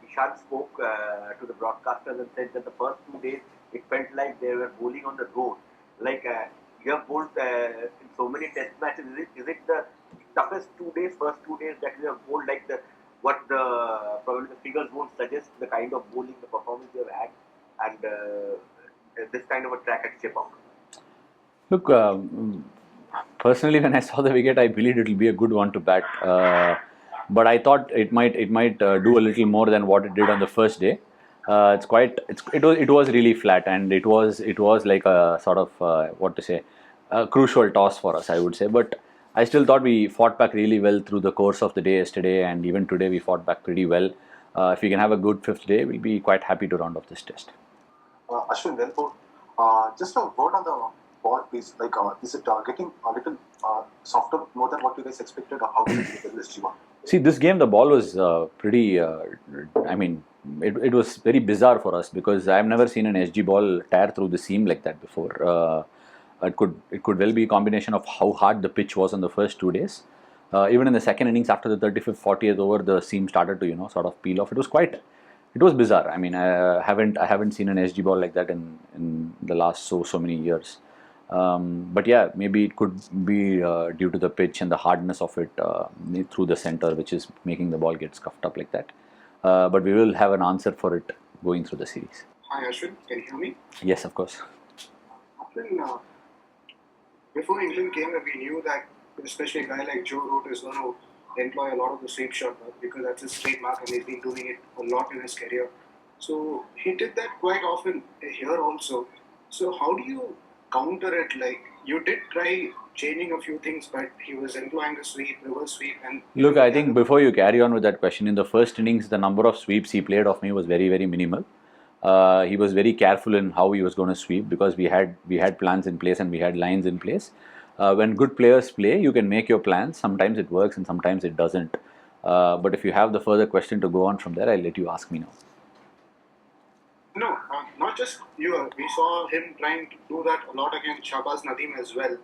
Ishant spoke to the broadcasters and said that the first 2 days it felt like they were bowling on the road. Like you have bowled in so many test matches. Is it the toughest 2 days, first 2 days that you have bowled? Like what the probably the figures won't suggest the kind of bowling, the performance you have had, and this kind of a track at Chipok. Look, personally, when I saw the wicket, I believed it will be a good one to bat. But I thought it might do a little more than what it did on the first day. It was really flat, and it was like a sort of what to say, a crucial toss for us, I would say. But I still thought we fought back really well through the course of the day yesterday, and even today we fought back pretty well. If we can have a good fifth day, we'll be quite happy to round off this test. Ashwin, well put. Just a word on the ball, please. Like, is it getting a little softer, more than what you guys expected, or how did you get this G1? See, this game, the ball was pretty. I mean, it was very bizarre for us because I've never seen an SG ball tear through the seam like that before. It could well be a combination of how hard the pitch was on the first 2 days. Even in the second innings, after the 35th, 40th over, the seam started to sort of peel off. It was bizarre. I mean, I haven't seen an SG ball like that in the last so many years. But yeah, maybe it could be due to the pitch and the hardness of it through the center, which is making the ball get scuffed up like that. But we will have an answer for it going through the series. Hi Ashwin, can you hear me? Yes, of course. Ashwin, before England came, we knew that especially a guy like Joe Root is going to employ a lot of the sweep shot because that's his trademark and he's been doing it a lot in his career. So he did that quite often here also. So how do you counter it? Like, you did try changing a few things, but he was employing the sweep, reverse sweep, and look, I think before you carry on with that question, in the first innings, the number of sweeps he played off me was very, very minimal. He was very careful in how he was going to sweep because we had plans in place and we had lines in place. When good players play, you can make your plans. Sometimes it works and sometimes it doesn't. But if you have the further question to go on from there, I'll let you ask me now. No, not just you. We saw him trying to do that a lot against Shahbaz Nadeem as well.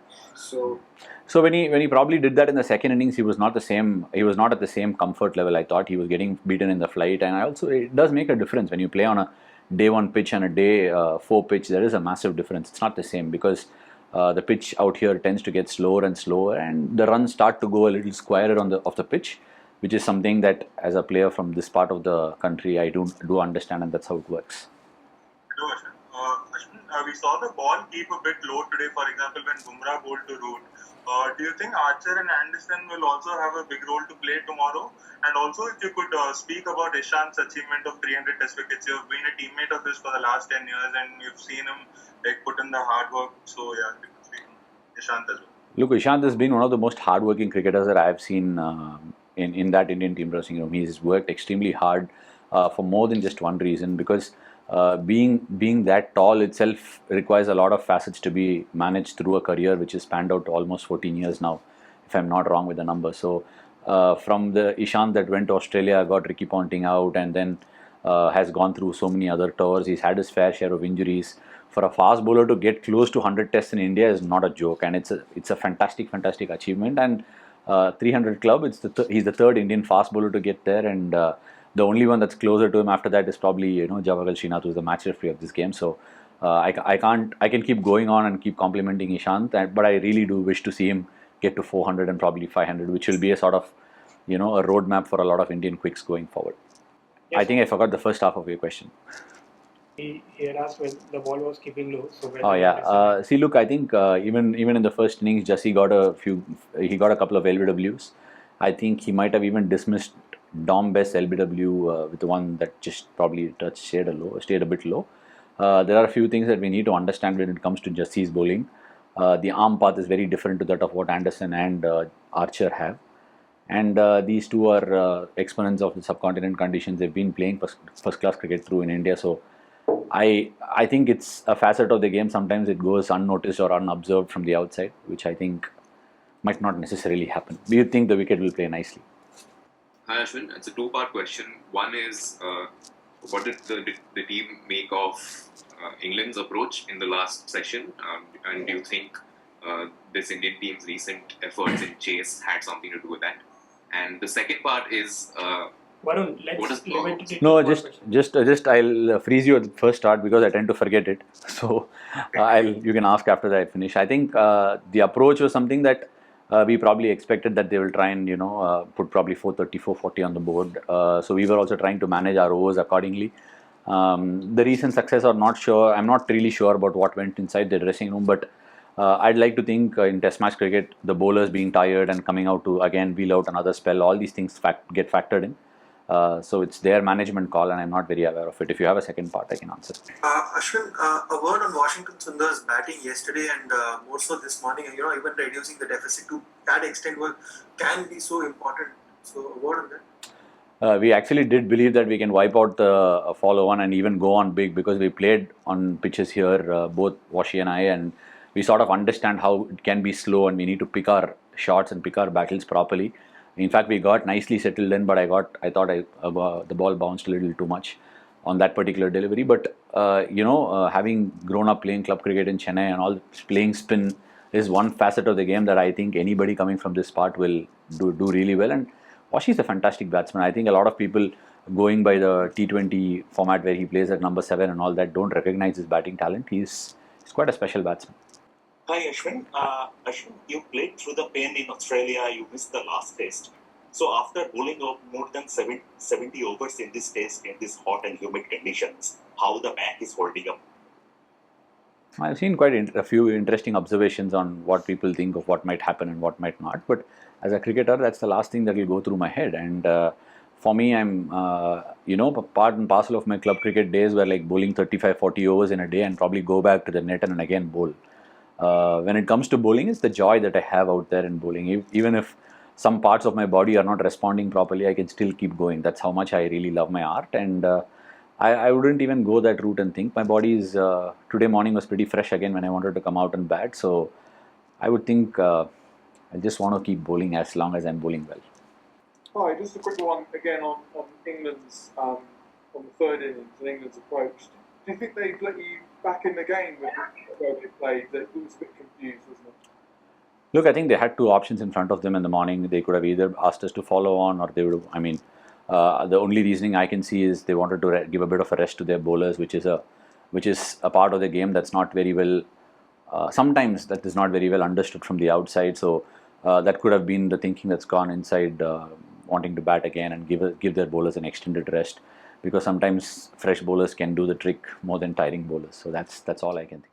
So when he probably did that in the second innings, he was not the same. He was not at the same comfort level. I thought he was getting beaten in the flight, and also it does make a difference when you play on a day 1 pitch and a day 4 pitch. There is a massive difference. It's not the same because the pitch out here tends to get slower and slower, and the runs start to go a little squarer of the pitch, which is something that as a player from this part of the country I do understand, and that's how it works. Ashwin, we saw the ball keep a bit low today, for example, when Bumrah bowled to Root. Do you think Archer and Anderson will also have a big role to play tomorrow? And also, if you could speak about Ishant's achievement of 300 test wickets. You've been a teammate of his for the last 10 years and you've seen him put in the hard work. So, yeah, you could speak Ishant as well. Look, Ishant has been one of the most hardworking cricketers that I have seen in that Indian team dressing room. He's worked extremely hard for more than just one reason, because being that tall itself requires a lot of facets to be managed through a career which has spanned out to almost 14 years now, if I'm not wrong with the number. So from the Ishant that went to Australia, got Ricky Ponting out, and then has gone through so many other tours. He's had his fair share of injuries. For a fast bowler to get close to 100 tests in India is not a joke, and it's a fantastic achievement. And 300 club, he's the third Indian fast bowler to get there, and the only one that's closer to him after that is probably Javagal Srinath, who's the match referee of this game. So I can keep going on and keep complimenting Ishant, but I really do wish to see him get to 400 and probably 500, which will be a sort of a roadmap for a lot of Indian quicks going forward. Yes. I think I forgot the first half of your question. He had asked when the ball was keeping low. So see, look, I think even in the first innings, Jassi got a couple of LBWs. I think he might have even dismissed Dom Best's LBW with the one that just probably stayed a bit low. There are a few things that we need to understand when it comes to Jassi's bowling. The arm path is very different to that of what Anderson and Archer have. And these two are exponents of the subcontinent conditions. They've been playing first class cricket through in India. So I think it's a facet of the game. Sometimes it goes unnoticed or unobserved from the outside, which I think might not necessarily happen. Do you think the wicket will play nicely? Hi Ashwin, it's a two-part question. One is, what did the team make of England's approach in the last session? And do you think this Indian team's recent efforts in chase had something to do with that? And the second part is, Varun, What let's is limit it to No, one just question. just I'll freeze you at the first start because I tend to forget it. So you can ask after I finish. I think the approach was something that we probably expected that they will try and put probably 430, 440 on the board. So we were also trying to manage our overs accordingly. The recent success or not sure. I'm not really sure about what went inside the dressing room, but I'd like to think in Test match cricket, the bowlers being tired and coming out to again wheel out another spell, all these things get factored in. So it's their management call, and I'm not very aware of it. If you have a second part, I can answer. Ashwin, a word on Washington Sundar's batting yesterday and more so this morning. Even reducing the deficit to that extent can be so important. So a word on that. We actually did believe that we can wipe out the follow-on and even go on big because we played on pitches here, both Washi and I, and we sort of understand how it can be slow and we need to pick our shots and pick our battles properly. In fact, we got nicely settled in, but I thought the ball bounced a little too much on that particular delivery. But having grown up playing club cricket in Chennai and all, playing spin is one facet of the game that I think anybody coming from this part will do really well. And Washi is a fantastic batsman. I think a lot of people going by the T20 format where he plays at number 7 and all that don't recognize his batting talent. He's quite a special batsman. Hi Ashwin. Ashwin, you played through the pain in Australia. You missed the last test. So after bowling out more than 70 overs in this test in these hot and humid conditions, how the back is holding up? I've seen quite a few interesting observations on what people think of what might happen and what might not. But as a cricketer, that's the last thing that will go through my head. And for me, I'm, part and parcel of my club cricket days were like bowling 35, 40 overs in a day and probably go back to the net and again bowl. When it comes to bowling, it's the joy that I have out there in bowling. Even if some parts of my body are not responding properly, I can still keep going. That's how much I really love my art. And I wouldn't even go that route and think. My body is, today morning was pretty fresh again when I wanted to come out and bat. So I would think I just want to keep bowling as long as I'm bowling well. Hi, just a quick one again on England's, on the third innings and England's approach. Do you think they'd let you back in the game with the way they played? That was a bit confused, wasn't it? Look, I think they had two options in front of them in the morning. They could have either asked us to follow on or they would have, the only reasoning I can see is they wanted to give a bit of a rest to their bowlers, which is a part of the game that's not very well. Sometimes that is not very well understood from the outside. So that could have been the thinking that's gone inside, wanting to bat again and give their bowlers an extended rest, because sometimes fresh bowlers can do the trick more than tiring bowlers. So that's all I can think.